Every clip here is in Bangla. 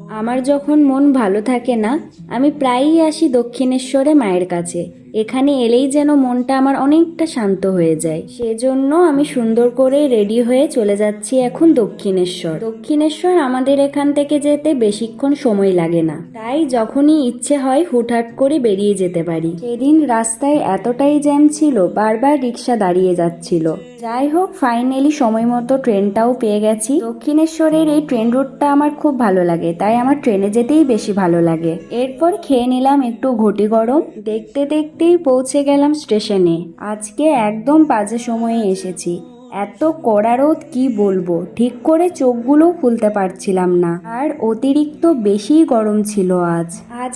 আমার যখন মন ভালো থাকে না, আমি প্রায়ই আসি দক্ষিণেশ্বরে মায়ের কাছে। এখানে এলেই যেন মনটা আমার অনেকটা শান্ত হয়ে যায়। সেজন্য আমি সুন্দর করে রেডি হয়ে চলে যাচ্ছি এখন দক্ষিণেশ্বর। দক্ষিণেশ্বর আমাদের এখান থেকে যেতে বেশিক্ষণ সময় লাগে না, তাই যখনই ইচ্ছে হয় হুটহাট করে বেরিয়ে যেতে পারি। সেদিন রাস্তায় এতটাই জ্যাম ছিল, বারবার রিক্সা দাঁড়িয়ে যাচ্ছিল। যাই হোক, ফাইনালি সময় মতো ট্রেনটাও পেয়ে গেছি। দক্ষিণেশ্বরের এই ট্রেন রুটটা আমার খুব ভালো লাগে, তাই আমার ট্রেনে যেতেই বেশি ভালো লাগে। এরপর খেয়ে নিলাম একটু ঘটি গরম। দেখতে দেখতেই পৌঁছে গেলাম স্টেশনে। আজকে একদম বাজে সময়ে এসেছি। এত কড়া রোদ, কি বলবো, ঠিক করে চোখগুলো খুলতে পারছিলাম না। আর অতিরিক্ত বেশি গরম ছিল আজ।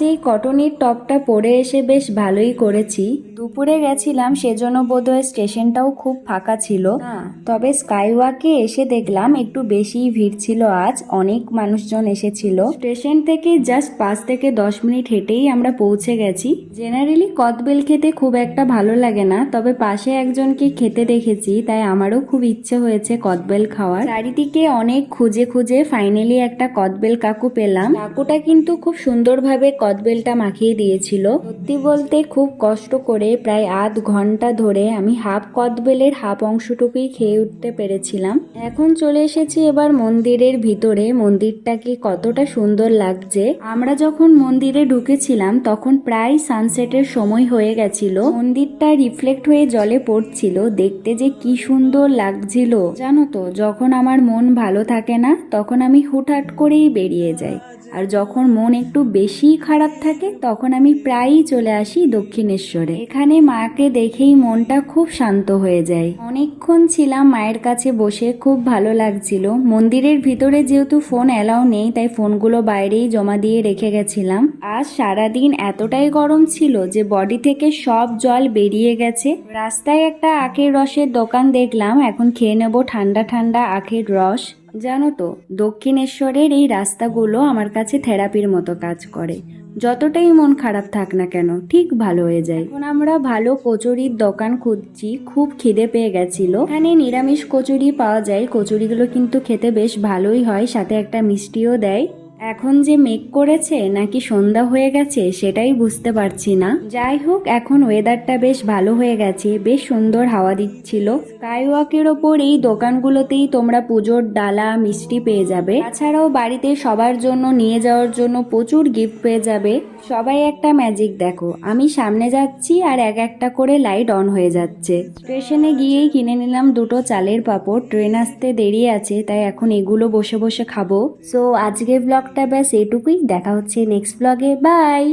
এই কটনের টপটা পরে এসে বেশ ভালোই করেছি। দুপুরে গেছিলাম, সেজন্য বোধহয় স্টেশনটাও খুব ফাঁকা ছিল না। তবে স্কাইওয়াকে এসে দেখলাম একটু বেশি ভিড় ছিল আজ, অনেক মানুষজন এসেছিল। স্টেশন থেকে জাস্ট 5 থেকে 10 মিনিট হেঁটেই আমরা পৌঁছে গেছি। জেনারেলি কদবেল খেতে খুব একটা ভালো লাগে না, তবে পাশে একজনকে খেতে দেখেছি, তাই আমারও খুব ইচ্ছে হয়েছে কদবেল খাওয়ার। চারিদিকে অনেক খুঁজে খুঁজে ফাইনালি একটা কদবেল কাকু পেলাম। কাকুটা কিন্তু খুব সুন্দরভাবে কদবেলটা মাখিয়ে দিয়েছিল। সত্যি বলতে খুব কষ্ট করে প্রায় আধ ঘন্টা ধরে আমি হাফ কদবেলের হাফ অংশটুকুই খেয়ে উঠতে পেরেছিলাম। এখন চলে এসেছি এবার মন্দিরের ভিতরে। মন্দিরটাকে কতটা সুন্দর লাগছে। আমরা যখন মন্দিরে ঢুকেছিলাম তখন প্রায় সানসেটের সময় হয়ে গেছিল। মন্দিরটা রিফ্লেক্ট হয়ে জলে পড়ছিল, দেখতে যে কি সুন্দর লাগছিল। জানো তো, যখন আমার মন ভালো থাকে না তখন আমি হুটহাট করেই বেরিয়ে যাই, আর যখন মন একটু বেশি খারাপ থাকে তখন আমি প্রায়ই চলে আসি দক্ষিণেশ্বরে। এখানে মাকে দেখেই মনটা খুব শান্ত হয়ে যায়। অনেকক্ষণ ছিলাম মায়ের কাছে বসে, খুব ভালো লাগছিল। মন্দিরের ভিতরে যেহেতু ফোন অ্যালাউ নেই, তাই ফোনগুলো বাইরেই জমা দিয়ে রেখে গেছিলাম। আজ সারাদিন এতটাই গরম ছিল যে বডি থেকে সব জল বেরিয়ে গেছে। রাস্তায় একটা আখের রসের দোকান দেখলাম, এখন খেয়ে নেবো ঠান্ডা ঠান্ডা আখের রস। জানো তো, দক্ষিণেশ্বরের এই রাস্তাগুলো আমার কাছে থেরাপির মতো কাজ করে। যতটাই মন খারাপ থাক না কেন, ঠিক ভালো হয়ে যায়। এখন আমরা ভালো কচুরির দোকান খুঁজছি, খুব খিদে পেয়ে গেছিল। এখানে নিরামিষ কচুরি পাওয়া যায়, কচুরিগুলো কিন্তু খেতে বেশ ভালোই হয়, সাথে একটা মিষ্টিও দেয়। এখন যে মেঘ করেছে নাকি সন্ধ্যা হয়ে গেছে সেটাই বুঝতে পারছি না। যাই হোক, এখন ওয়েদারটা বেশ ভালো হয়ে গেছে, বেশ সুন্দর হাওয়া দিচ্ছিল। স্কাইওয়াকের ওপর এই দোকানগুলোতেই তোমরা পুজোর ডালা মিষ্টি পেয়ে যাবে। তাছাড়াও বাড়িতে সবার জন্য নিয়ে যাওয়ার জন্য প্রচুর গিফট পেয়ে যাবে। সবাই একটা ম্যাজিক দেখো, আমি সামনে যাচ্ছি আর এক একটা করে লাইট অন হয়ে যাচ্ছে। স্টেশনে গিয়েই কিনে নিলাম দুটো চালের পাঁপড়। ট্রেন আসতে দেরি আছে, তাই এখন এগুলো বসে বসে খাবো। সো আজকের ব্লগটা ব্যাস এটুকুই। দেখা হচ্ছে নেক্সট ব্লগে। বাই।